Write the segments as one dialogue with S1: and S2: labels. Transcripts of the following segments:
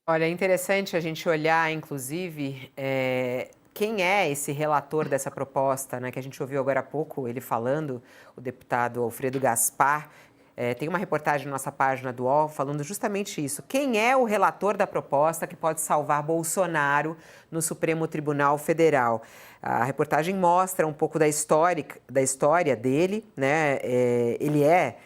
S1: Olha, é interessante a gente olhar, inclusive, quem é esse relator dessa proposta, né, que a gente ouviu agora há pouco ele falando, o deputado Alfredo Gaspar. Tem uma reportagem na nossa página do UOL falando justamente isso. Quem é o relator da proposta que pode salvar Bolsonaro no Supremo Tribunal Federal? A reportagem mostra um pouco da história dele, né? Ele é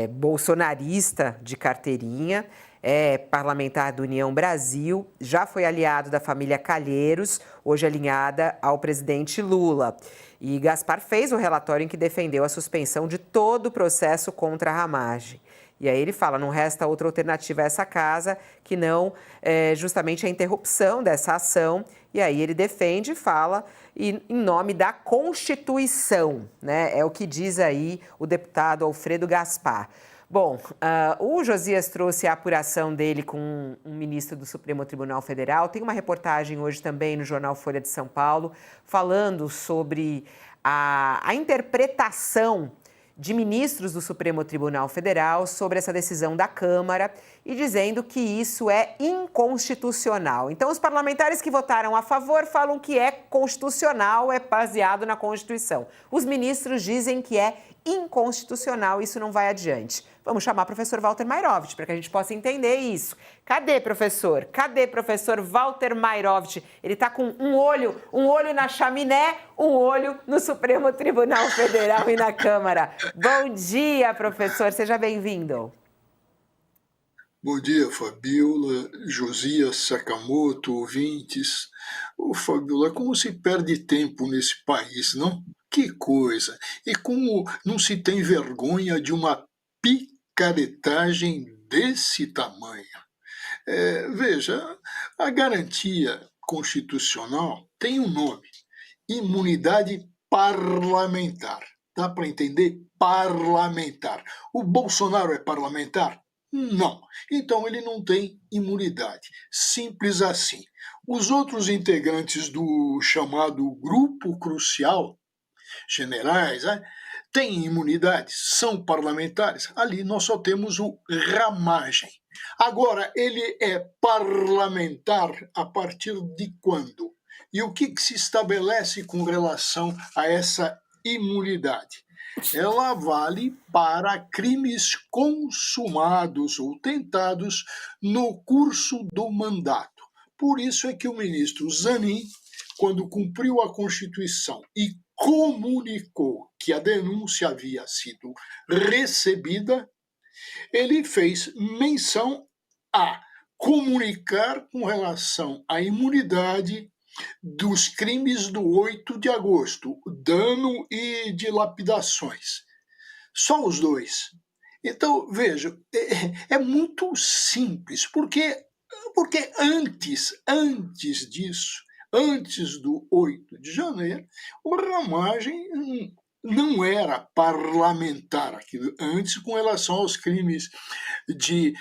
S1: bolsonarista de carteirinha, é parlamentar do União Brasil, já foi aliado da família Calheiros, hoje alinhada ao presidente Lula. E Gaspar fez o relatório em que defendeu a suspensão de todo o processo contra a Ramagem. E aí ele fala, não resta outra alternativa a essa casa que não justamente a interrupção dessa ação. E aí ele defende e fala em nome da Constituição, né? É o que diz aí o deputado Alfredo Gaspar. Bom, o Josias trouxe a apuração dele com um ministro do Supremo Tribunal Federal. Tem uma reportagem hoje também no jornal Folha de São Paulo, falando sobre a interpretação de ministros do Supremo Tribunal Federal sobre essa decisão da Câmara e dizendo que isso é inconstitucional. Então, os parlamentares que votaram a favor falam que é constitucional, é baseado na Constituição. Os ministros dizem que é inconstitucional, isso não vai adiante. Vamos chamar o professor Walter Mairovich para que a gente possa entender isso. Cadê, professor? Cadê, professor Walter Mairovich? Ele está com um olho na chaminé, um olho no Supremo Tribunal Federal e na Câmara. Bom dia, professor. Seja bem-vindo.
S2: Bom dia, Fabiola, Josias, Sakamoto, ouvintes. Ô, Fabiola, como se perde tempo nesse país, não? Que coisa! E como não se tem vergonha de uma picaretagem desse tamanho? Veja, a garantia constitucional tem um nome: imunidade parlamentar. Dá para entender? Parlamentar. O Bolsonaro é parlamentar? Não. Então ele não tem imunidade. Simples assim. Os outros integrantes do chamado grupo crucial, generais, né, têm imunidade, são parlamentares. Ali nós só temos o Ramagem. Agora, ele é parlamentar a partir de quando? E o que se estabelece com relação a essa imunidade? Ela vale para crimes consumados ou tentados no curso do mandato. Por isso é que o ministro Zanin, quando cumpriu a Constituição e comunicou que a denúncia havia sido recebida, ele fez menção a comunicar com relação à imunidade dos crimes do 8 de agosto, dano e dilapidações. Só os dois. Então, veja, é muito simples, porque antes disso, antes do 8 de janeiro, o Ramagem não era parlamentar aquilo antes com relação aos crimes de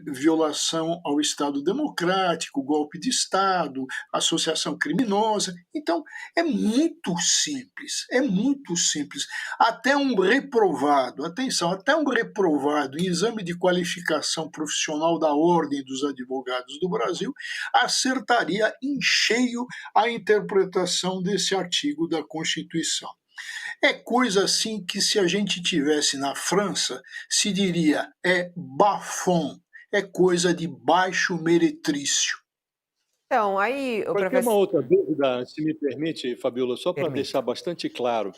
S2: violação ao Estado democrático, golpe de Estado, associação criminosa. Então, é muito simples, é muito simples. Até um reprovado, atenção, até um reprovado em exame de qualificação profissional da Ordem dos Advogados do Brasil acertaria em cheio a interpretação desse artigo da Constituição. É coisa assim que, se a gente tivesse na França, se diria é bafon, é coisa de baixo meretrício.
S1: Então, aí, o
S3: Agora, tem uma
S1: professor...
S3: outra dúvida, se me permite, Fabiola, só para deixar
S1: Permito.
S3: bastante claro.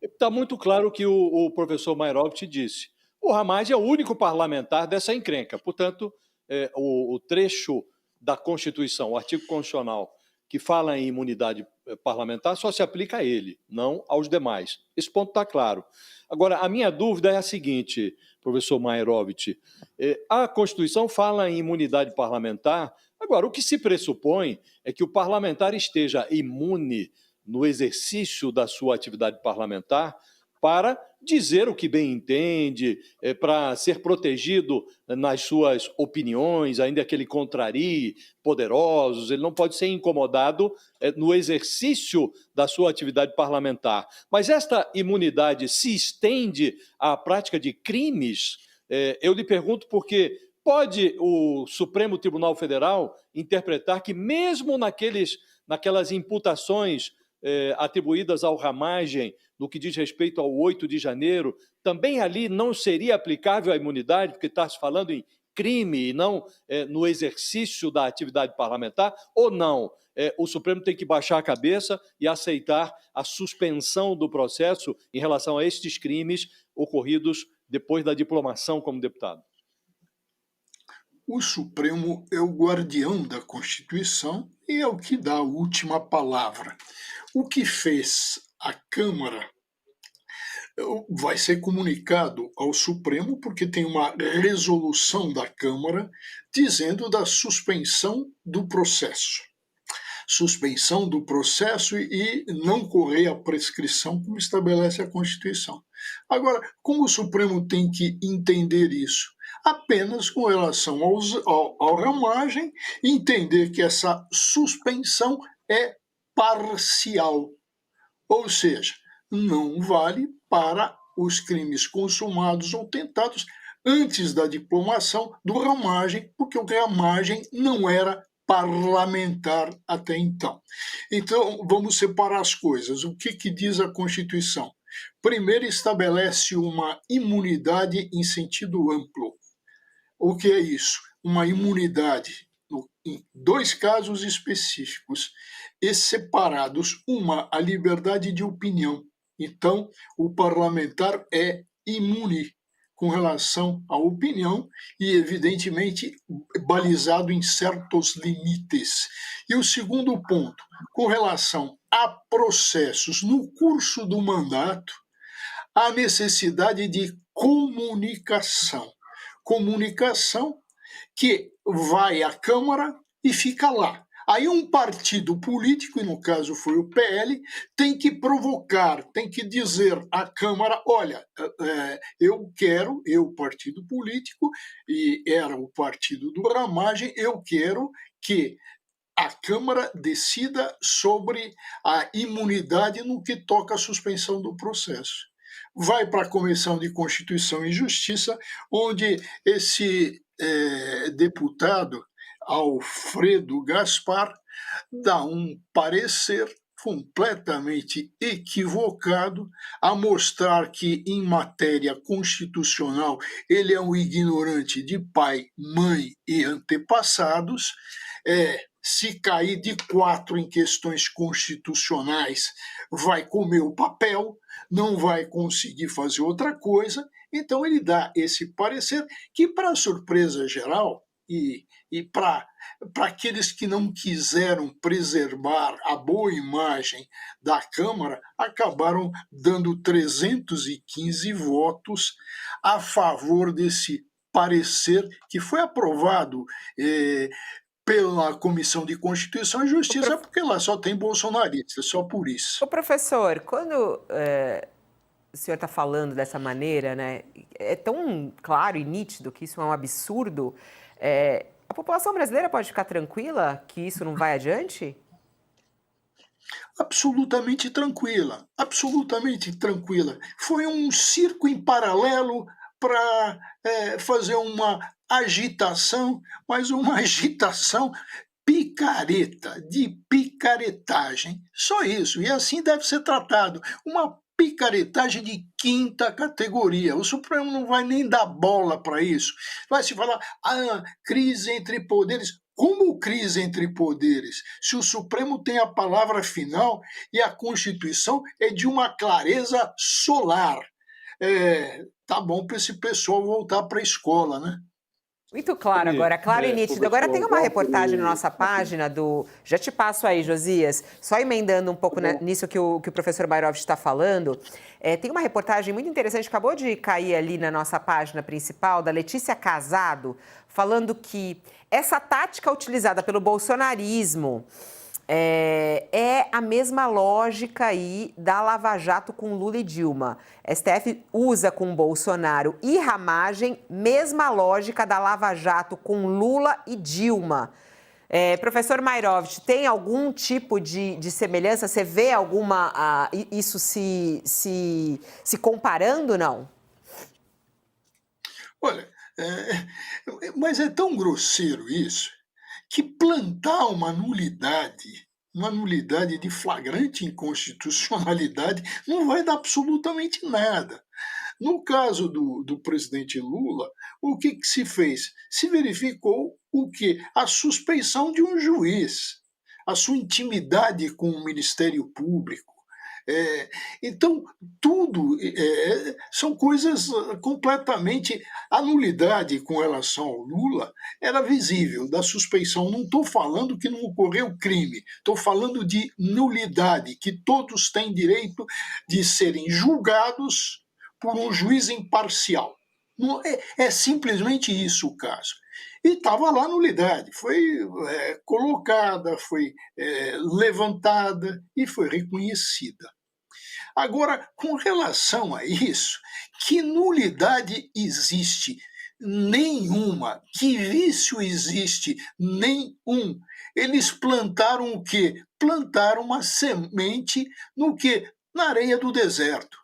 S3: Está muito claro que o professor Mairovich disse. O Ramagem é o único parlamentar dessa encrenca. Portanto, o trecho da Constituição, o artigo constitucional, que fala em imunidade parlamentar, só se aplica a ele, não aos demais. Esse ponto está claro. Agora, a minha dúvida é a seguinte, professor Mairovich. A Constituição fala em imunidade parlamentar. Agora, o que se pressupõe é que o parlamentar esteja imune no exercício da sua atividade parlamentar para dizer o que bem entende, para ser protegido nas suas opiniões, ainda que ele contrarie poderosos, ele não pode ser incomodado no exercício da sua atividade parlamentar. Mas esta imunidade se estende à prática de crimes? Eu lhe pergunto porque pode o Supremo Tribunal Federal interpretar que mesmo naquelas imputações atribuídas ao Ramagem, no que diz respeito ao 8 de janeiro, também ali não seria aplicável a imunidade, porque está se falando em crime e não no exercício da atividade parlamentar, ou não? O Supremo tem que baixar a cabeça e aceitar a suspensão do processo em relação a estes crimes ocorridos depois da diplomação como deputado.
S2: O Supremo é o guardião da Constituição e é o que dá a última palavra. O que fez a Câmara vai ser comunicado ao Supremo, porque tem uma resolução da Câmara dizendo da suspensão do processo. Suspensão do processo e não correr a prescrição, como estabelece a Constituição. Agora, como o Supremo tem que entender isso? Apenas com relação ao Ramagem, entender que essa suspensão é parcial, ou seja, não vale para os crimes consumados ou tentados antes da diplomação do Ramagem, porque o Ramagem não era parlamentar até então. Então, vamos separar as coisas. O que diz a Constituição? Primeiro, estabelece uma imunidade em sentido amplo. O que é isso? Uma imunidade em dois casos específicos, e separados. Uma, a liberdade de opinião. Então, o parlamentar é imune com relação à opinião e, evidentemente, balizado em certos limites. E o segundo ponto, com relação a processos no curso do mandato, a necessidade de comunicação. Comunicação que vai à Câmara e fica lá. Aí um partido político, e no caso foi o PL, tem que provocar, tem que dizer à Câmara, olha, eu, partido político, e era o partido do Ramagem, eu quero que a Câmara decida sobre a imunidade no que toca à suspensão do processo. Vai para a Comissão de Constituição e Justiça, onde esse deputado Alfredo Gaspar dá um parecer completamente equivocado a mostrar que, em matéria constitucional, ele é um ignorante de pai, mãe e antepassados. Se cair de 4 em questões constitucionais, vai comer o papel, não vai conseguir fazer outra coisa. Então, ele dá esse parecer que, para surpresa geral, e para aqueles que não quiseram preservar a boa imagem da Câmara, acabaram dando 315 votos a favor desse parecer que foi aprovado pela Comissão de Constituição e Justiça, porque lá só tem bolsonaristas, só por isso.
S1: Ô, professor, quando o senhor está falando dessa maneira, né, é tão claro e nítido que isso é um absurdo. A população brasileira pode ficar tranquila que isso não vai adiante?
S2: Absolutamente tranquila, absolutamente tranquila. Foi um circo em paralelo para fazer uma agitação, mas uma agitação picareta, de picaretagem. Só isso, e assim deve ser tratado. Uma picaretagem de 5ª categoria. O Supremo não vai nem dar bola para isso. Vai se falar, crise entre poderes. Como crise entre poderes? Se o Supremo tem a palavra final e a Constituição é de uma clareza solar. Tá bom para esse pessoal voltar para a escola, né?
S1: Muito claro agora, claro e nítido. Agora tem uma reportagem na nossa página do... Já te passo aí, Josias, só emendando um pouco nisso que o professor Mayrovich está falando. Tem uma reportagem muito interessante, acabou de cair ali na nossa página principal, da Letícia Casado, falando que essa tática utilizada pelo bolsonarismo é a mesma lógica aí da Lava Jato com Lula e Dilma. STF usa com Bolsonaro e Ramagem, mesma lógica da Lava Jato com Lula e Dilma. Professor Mayrovich, tem algum tipo de semelhança? Você vê isso se comparando, não?
S2: Olha, Mas é tão grosseiro isso, que plantar uma nulidade de flagrante inconstitucionalidade, não vai dar absolutamente nada. No caso do presidente Lula, o que se fez? Se verificou o quê? A suspeição de um juiz, a sua intimidade com o Ministério Público. É, então, tudo são coisas completamente. A nulidade com relação ao Lula era visível, da suspeição. Não estou falando que não ocorreu crime, estou falando de nulidade, que todos têm direito de serem julgados por um juiz imparcial. Não, é simplesmente isso o caso. E estava lá a nulidade, foi colocada, foi levantada e foi reconhecida. Agora, com relação a isso, que nulidade existe? Nenhuma. Que vício existe? Nenhum. Eles plantaram o quê? Plantaram uma semente no quê? Na areia do deserto.